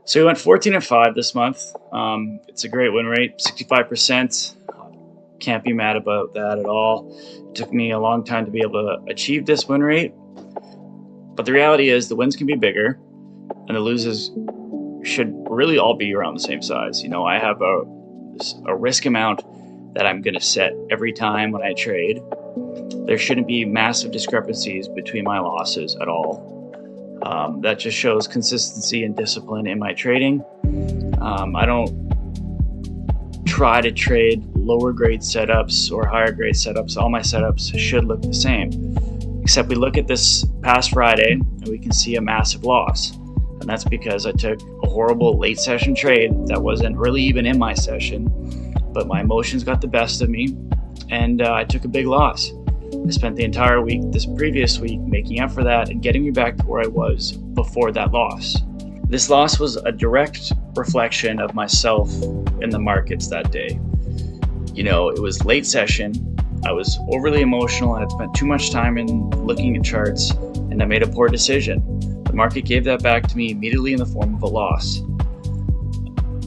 So we went 14-5 this month. It's a great win rate, 65%. Can't be mad about that at all. It took me a long time to be able to achieve this win rate. But the reality is the wins can be bigger and the losses should really all be around the same size. You know, I have a risk amount that I'm going to set every time when I trade. There shouldn't be massive discrepancies between my losses at all. That just shows consistency and discipline in my trading. I don't try to trade lower grade setups or higher grade setups. All my setups should look the same, except we look at this past Friday and we can see a massive loss. And that's because I took a horrible late session trade that wasn't really even in my session, but my emotions got the best of me and I took a big loss. I spent the entire week, this previous week, making up for that and getting me back to where I was before that loss. This loss was a direct reflection of myself in the markets that day. You know, it was late session. I was overly emotional. I had spent too much time in looking at charts and I made a poor decision. The market gave that back to me immediately in the form of a loss.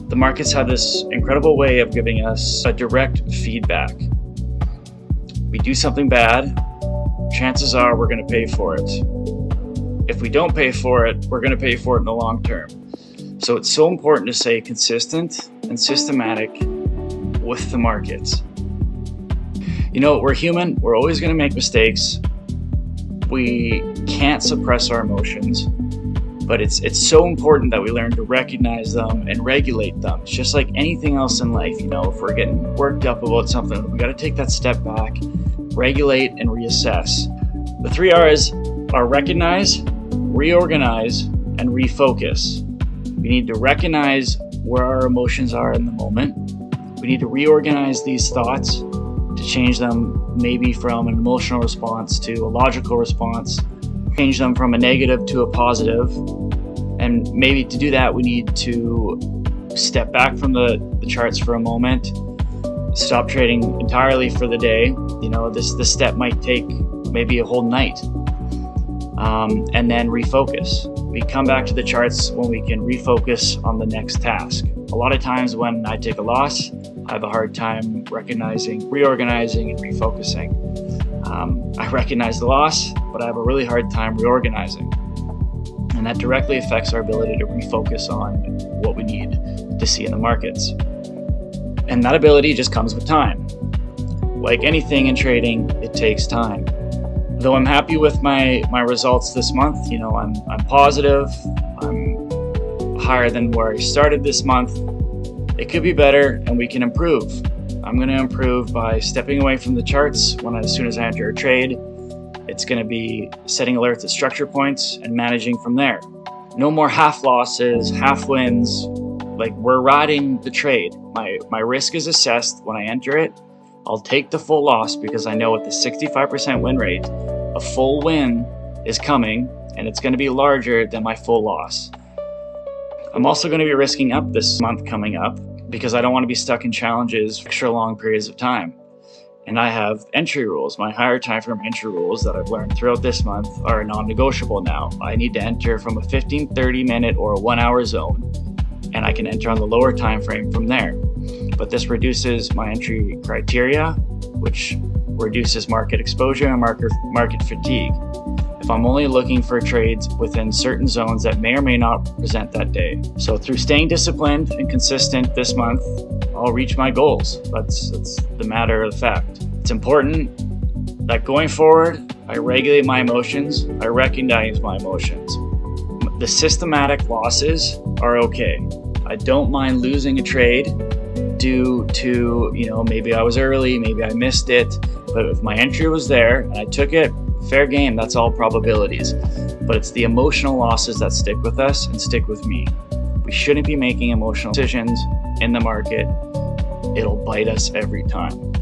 The markets have this incredible way of giving us a direct feedback. We do something bad, chances are we're going to pay for it. If we don't pay for it, we're going to pay for it in the long term. So it's so important to stay consistent and systematic with the markets. You know, we're human, we're always going to make mistakes. We can't suppress our emotions, but it's so important that we learn to recognize them and regulate them. It's just like anything else in life, you know, if we're getting worked up about something, we got to take that step back, regulate, and reassess. The 3 R's are recognize, reorganize, and refocus. We need to recognize where our emotions are in the moment. We need to reorganize these thoughts to change them maybe from an emotional response to a logical response, change them from a negative to a positive. And maybe to do that, we need to step back from the charts for a moment, stop trading entirely for the day. You know, this step might take maybe a whole night, and then refocus. We come back to the charts when we can refocus on the next task. A lot of times when I take a loss, I have a hard time recognizing, reorganizing, and refocusing. I recognize the loss, but I have a really hard time reorganizing. And that directly affects our ability to refocus on what we need to see in the markets. And that ability just comes with time. Like anything in trading, it takes time. Though I'm happy with my results this month, you know, I'm positive, I'm higher than where I started this month. It could be better and we can improve. I'm going to improve by stepping away from the charts as soon as I enter a trade. It's going to be setting alerts at structure points and managing from there. No more half losses, half wins. Like, we're riding the trade. My risk is assessed when I enter it. I'll take the full loss because I know at the 65% win rate, a full win is coming and it's going to be larger than my full loss. I'm also going to be risking up this month coming up because I don't want to be stuck in challenges for extra long periods of time. And I have entry rules. My higher time frame entry rules that I've learned throughout this month are non-negotiable now. I need to enter from a 15, 30 minute or a 1 hour zone, and I can enter on the lower time frame from there. But this reduces my entry criteria, which reduces market exposure and market fatigue. If I'm only looking for trades within certain zones that may or may not present that day. So through staying disciplined and consistent this month, I'll reach my goals. That's the matter of the fact. It's important that going forward, I regulate my emotions, I recognize my emotions. The systematic losses are okay. I don't mind losing a trade due to, you know, maybe I was early, maybe I missed it, but if my entry was there and I took it, fair game, that's all probabilities. But it's the emotional losses that stick with us and stick with me. We shouldn't be making emotional decisions in the market. It'll bite us every time.